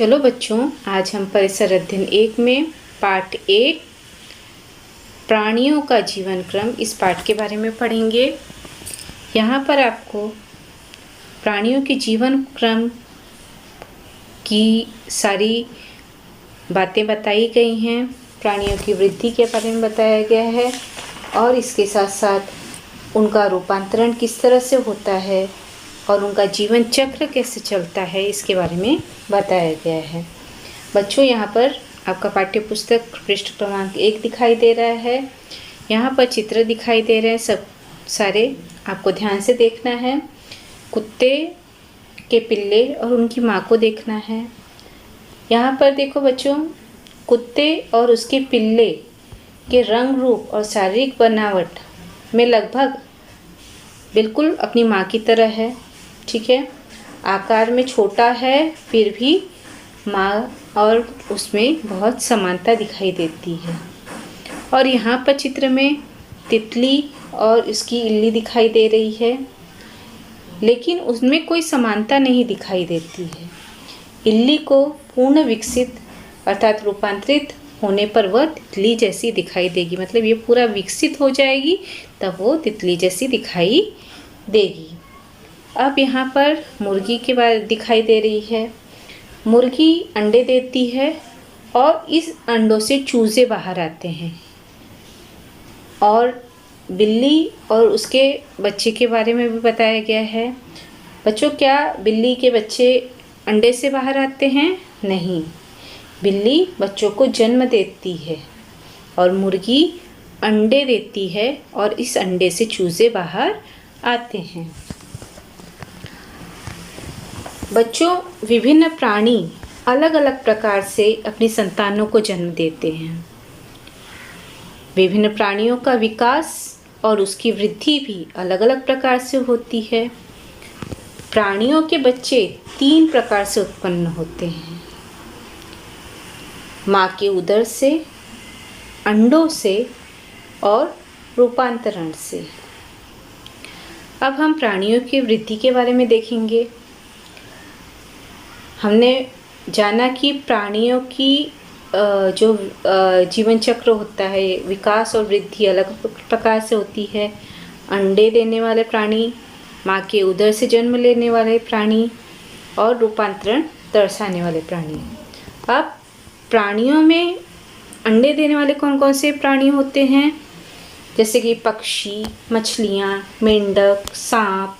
चलो बच्चों, आज हम परिसर अध्ययन 1 में पाठ 1 प्राणियों का जीवन क्रम इस पाठ के बारे में पढ़ेंगे। यहाँ पर आपको प्राणियों के जीवन क्रम की सारी बातें बताई गई हैं। प्राणियों की वृद्धि के बारे में बताया गया है और इसके साथ साथ उनका रूपांतरण किस तरह से होता है और उनका जीवन चक्र कैसे चलता है इसके बारे में बताया गया है। बच्चों, यहाँ पर आपका पाठ्य पुस्तक पृष्ठ क्रमांक 1 दिखाई दे रहा है। यहाँ पर चित्र दिखाई दे रहे हैं सब सारे, आपको ध्यान से देखना है। कुत्ते के पिल्ले और उनकी माँ को देखना है। यहाँ पर देखो बच्चों, कुत्ते और उसके पिल्ले के रंग रूप और शारीरिक बनावट में लगभग बिल्कुल अपनी माँ की तरह है। ठीक है, आकार में छोटा है फिर भी माँ और उसमें बहुत समानता दिखाई देती है। और यहाँ पर चित्र में तितली और इसकी इल्ली दिखाई दे रही है, लेकिन उसमें कोई समानता नहीं दिखाई देती है। इल्ली को पूर्ण विकसित अर्थात रूपांतरित होने पर वह तितली जैसी दिखाई देगी, मतलब ये पूरा विकसित हो जाएगी तब वो तितली जैसी दिखाई देगी। अब यहाँ पर मुर्गी के बारे दिखाई दे रही है। मुर्गी अंडे देती है और इस अंडों से चूजे बाहर आते हैं। और बिल्ली और उसके बच्चे के बारे में भी बताया गया है। बच्चों, क्या बिल्ली के बच्चे अंडे से बाहर आते हैं? नहीं, बिल्ली बच्चों को जन्म देती है और मुर्गी अंडे देती है और इस अंडे से चूजे बाहर आते हैं। बच्चों, विभिन्न प्राणी अलग अलग प्रकार से अपनी संतानों को जन्म देते हैं। विभिन्न प्राणियों का विकास और उसकी वृद्धि भी अलग अलग प्रकार से होती है। प्राणियों के बच्चे 3 प्रकार से उत्पन्न होते हैं: माँ के उदर से, अंडों से और रूपांतरण से। अब हम प्राणियों की वृद्धि के बारे में देखेंगे। हमने जाना कि प्राणियों की जो जीवन चक्र होता है, विकास और वृद्धि अलग प्रकार से होती है। अंडे देने वाले प्राणी, माँ के उदर से जन्म लेने वाले प्राणी और रूपांतरण दर्शाने वाले प्राणी। अब प्राणियों में अंडे देने वाले कौन कौन से प्राणी होते हैं? जैसे कि पक्षी, मछलियाँ, मेंढक, सांप,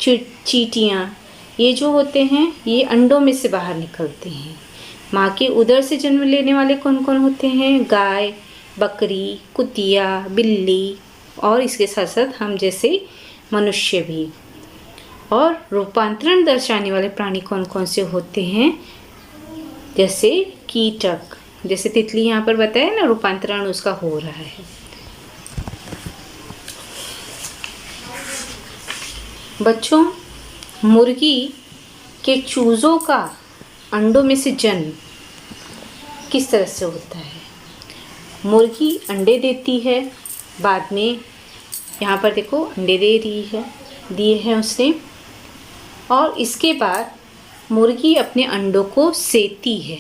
चींटियाँ, ये जो होते हैं ये अंडों में से बाहर निकलते हैं। माँ के उदर से जन्म लेने वाले कौन कौन होते हैं? गाय, बकरी, कुतिया, बिल्ली और इसके साथ साथ हम जैसे मनुष्य भी। और रूपांतरण दर्शाने वाले प्राणी कौन कौन से होते हैं? जैसे कीटक, जैसे तितली यहाँ पर बताया ना, रूपांतरण उसका हो रहा है। बच्चों, मुर्गी के चूज़ों का अंडों में से जन्म किस तरह से होता है? मुर्गी अंडे देती है, बाद में यहाँ पर देखो अंडे दिए हैं उसने, और इसके बाद मुर्गी अपने अंडों को सेती है,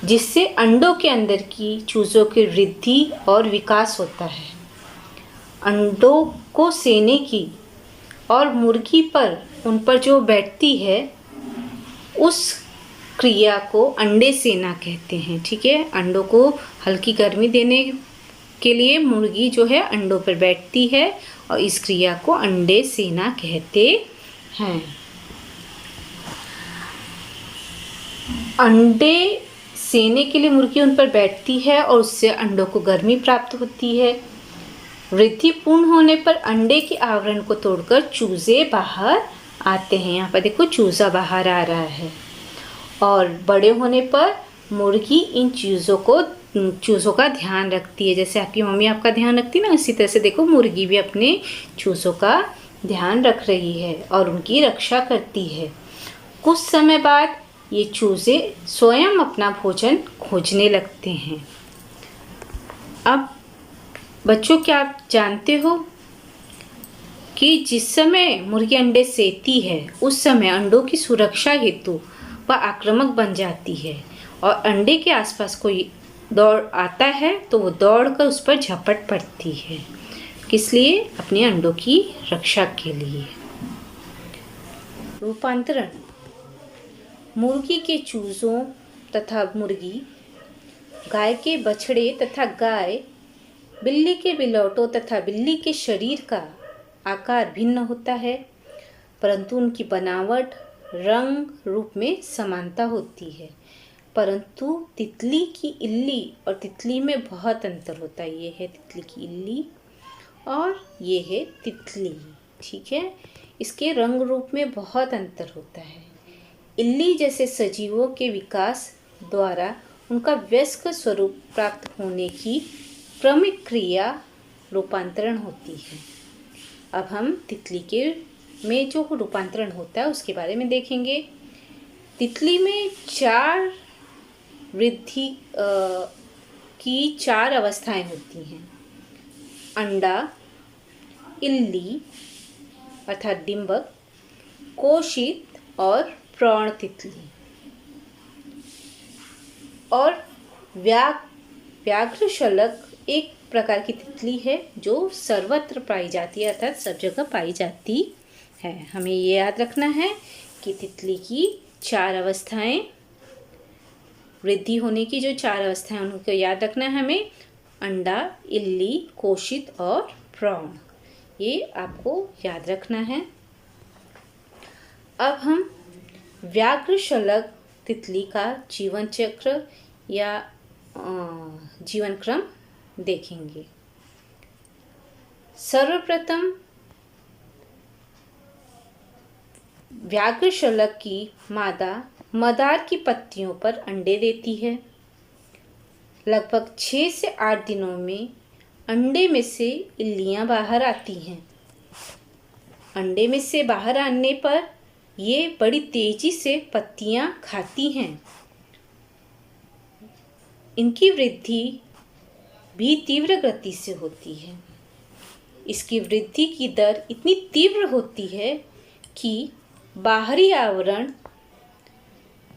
जिससे अंडों के अंदर की चूज़ों की वृद्धि और विकास होता है। अंडों को सेने की और मुर्गी पर उन पर जो बैठती है उस क्रिया को अंडे सेना कहते हैं। ठीक है, अंडों को हल्की गर्मी देने के लिए मुर्गी जो है अंडों पर बैठती है और इस क्रिया को अंडे सेना कहते हैं। अंडे सेने के लिए मुर्गी उन पर बैठती है और उससे अंडों को गर्मी प्राप्त होती है। वृद्धि पूर्ण होने पर अंडे के आवरण को तोड़कर चूजे बाहर आते हैं। यहाँ पर देखो चूजा बाहर आ रहा है। और बड़े होने पर मुर्गी इन चूज़ों का ध्यान रखती है। जैसे आपकी मम्मी आपका ध्यान रखती है ना, इसी तरह से देखो मुर्गी भी अपने चूज़ों का ध्यान रख रही है और उनकी रक्षा करती है। कुछ समय बाद ये चूजे स्वयं अपना भोजन खोजने लगते हैं। अब बच्चों, क्या आप जानते हो कि जिस समय मुर्गी अंडे सेती है उस समय अंडों की सुरक्षा हेतु वह आक्रामक बन जाती है और अंडे के आसपास कोई दौड़ आता है तो वो दौड़कर उस पर झपट पड़ती है। किस लिए? अपने अंडों की रक्षा के लिए। रूपांतरण। मुर्गी के चूजों तथा मुर्गी, गाय के बछड़े तथा गाय, बिल्ली के बिलौटों तथा बिल्ली के शरीर का आकार भिन्न होता है, परंतु उनकी बनावट, रंग, रूप में समानता होती है। परंतु तितली की इल्ली और तितली में बहुत अंतर होता है। ये है तितली की इल्ली और ये है तितली, ठीक है। इसके रंग रूप में बहुत अंतर होता है। इल्ली जैसे सजीवों के विकास द्वारा उनका वयस्क स्वरूप प्राप्त होने की क्रमिक क्रिया रूपांतरण होती है। अब हम तितली के में जो रूपांतरण होता है उसके बारे में देखेंगे। तितली में 4 वृद्धि की 4 अवस्थाएं होती हैं। अंडा, इल्ली अर्थात डिंबक, कोशित और प्रौढ़ तितली। और व्याघ्रशलभ एक प्रकार की तितली है जो सर्वत्र पाई जाती है, अर्थात सब जगह पाई जाती है। हमें ये याद रखना है कि तितली की 4 अवस्थाएं, वृद्धि होने की जो 4 अवस्थाएं उनको याद रखना है हमें। अंडा, इल्ली, कोशित और प्रौढ़, ये आपको याद रखना है। अब हम व्याघ्रशलभ तितली का जीवन चक्र या जीवन क्रम देखेंगे। सर्वप्रथम व्याघ्रशलभ की मादा मदार की पत्तियों पर अंडे देती है। लगभग 6 से 8 दिनों में अंडे में से इल्लियां बाहर आती हैं। अंडे में से बाहर आने पर ये बड़ी तेजी से पत्तियां खाती हैं। इनकी वृद्धि भी तीव्र गति से होती है। इसकी वृद्धि की दर इतनी तीव्र होती है कि बाहरी आवरण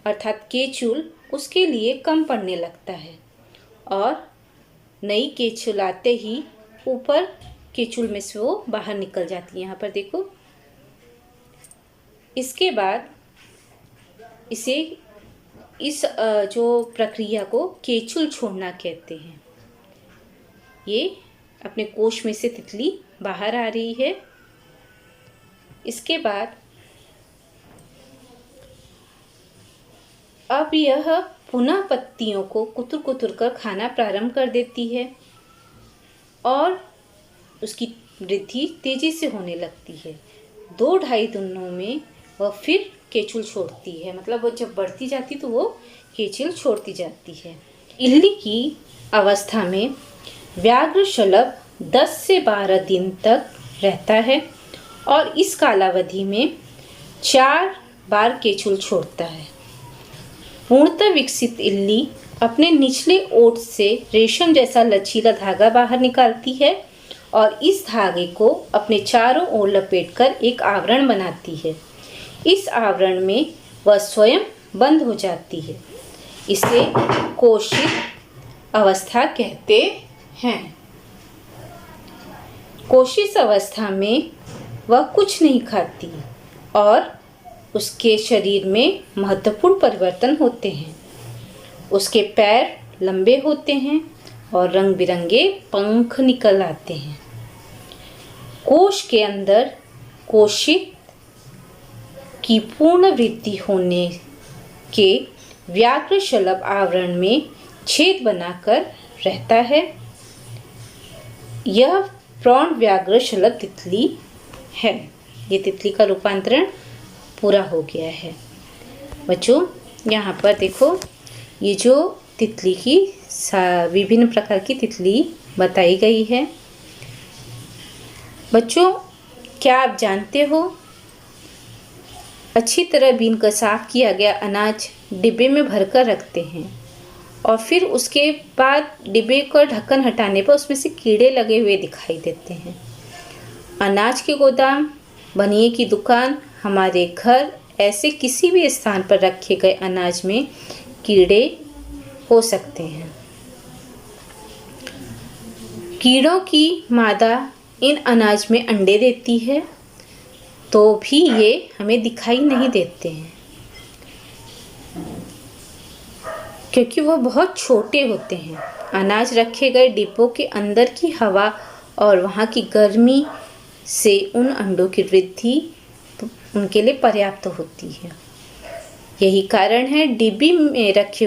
अर्थात केचुल उसके लिए कम पड़ने लगता है और नई केचुल आते ही ऊपर केचुल में से वो बाहर निकल जाती है। यहाँ पर देखो। इसके बाद इस जो प्रक्रिया को केचुल छोड़ना कहते हैं। ये अपने कोश में से तितली बाहर आ रही है। इसके बाद अब यह पुनः पत्तियों को कुतर कुतर कर खाना प्रारंभ कर देती है और उसकी वृद्धि तेजी से होने लगती है। 2-2.5 दिनों में वह फिर केचुल छोड़ती है, मतलब वो जब बढ़ती जाती तो वो केचुल छोड़ती जाती है। इल्ली की अवस्था में व्याघ्रशलभ 10 से 12 दिन तक रहता है और इस कालावधि में 4 बार केचुल छोड़ता है। पूर्णतः विकसित इल्ली अपने निचले ओठ से रेशम जैसा लचीला धागा बाहर निकालती है और इस धागे को अपने चारों ओर लपेटकर एक आवरण बनाती है। इस आवरण में वह स्वयं बंद हो जाती है। इसे कोशित अवस्था कहते हैं। कोशित अवस्था में वह कुछ नहीं खाती और उसके शरीर में महत्वपूर्ण परिवर्तन होते हैं। उसके पैर लंबे होते हैं और रंग बिरंगे पंख निकल आते हैं। कोश के अंदर कोशित की पूर्ण वृद्धि होने के व्याघ्रशलभ आवरण में छेद बनाकर रहता है। यह प्रौढ़ व्याघ्रशलभ तितली है। ये तितली का रूपांतरण पूरा हो गया है। बच्चों यहाँ पर देखो, ये जो तितली की विभिन्न प्रकार की तितली बताई गई है। बच्चों क्या आप जानते हो, अच्छी तरह बीन कर साफ किया गया अनाज डिब्बे में भरकर रखते हैं और फिर उसके बाद डिब्बे का ढक्कन हटाने पर उसमें से कीड़े लगे हुए दिखाई देते हैं। अनाज के गोदाम, बनिए की दुकान, हमारे घर ऐसे किसी भी स्थान पर रखे गए अनाज में कीड़े हो सकते हैं। कीड़ों की मादा इन अनाज में अंडे देती है, तो भी ये हमें दिखाई नहीं देते हैं क्योंकि वो बहुत छोटे होते हैं। अनाज रखे गए डिब्बों के अंदर की हवा और वहाँ की गर्मी से उन अंडों की वृद्धि उनके लिए पर्याप्त होती है। यही कारण है डिब्बी में रखे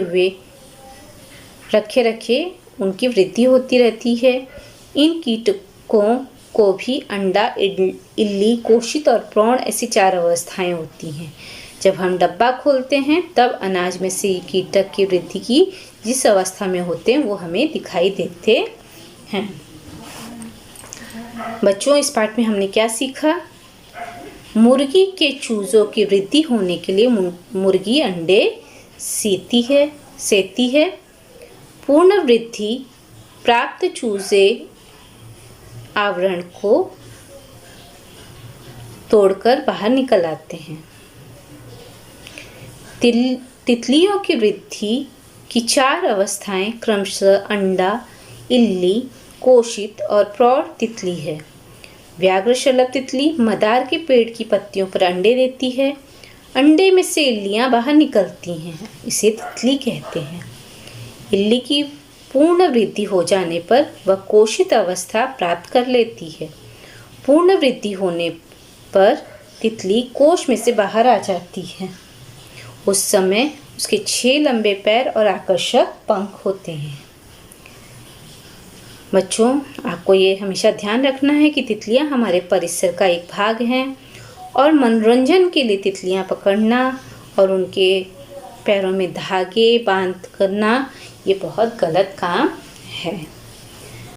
उनकी वृद्धि होती रहती है। इन कीटकों को भी अंडा, इल्ली, कोशित और प्रौढ़ ऐसी 4 अवस्थाएं होती हैं। जब हम डब्बा खोलते हैं तब अनाज में से कीटक की वृद्धि की जिस अवस्था में होते हैं वो हमें दिखाई देते हैं। बच्चों, इस पाठ में हमने क्या सीखा? मुर्गी के चूजों की वृद्धि होने के लिए मुर्गी अंडे सेती है। पूर्ण वृद्धि प्राप्त चूजे आवरण को तोड़कर बाहर निकल आते हैं। तितलियों की वृद्धि की 4 अवस्थाएं क्रमशः अंडा, इल्ली, कोशित और प्रौढ़ तितली है। व्याघ्रशलभ तितली मदार के पेड़ की पत्तियों पर अंडे देती है। अंडे में से इल्लियां बाहर निकलती हैं, इसे तितली कहते हैं। इल्ली की पूर्ण वृद्धि हो जाने पर वह कोशित अवस्था प्राप्त कर लेती है। पूर्ण वृद्धि होने पर तितली कोश में से बाहर आ जाती है। उस समय उसके 6 लंबे पैर और आकर्षक पंख होते हैं। बच्चों, आपको ये हमेशा ध्यान रखना है कि तितलियां हमारे परिसर का एक भाग हैं और मनोरंजन के लिए तितलियां पकड़ना और उनके पैरों में धागे बांध करना ये बहुत गलत काम है।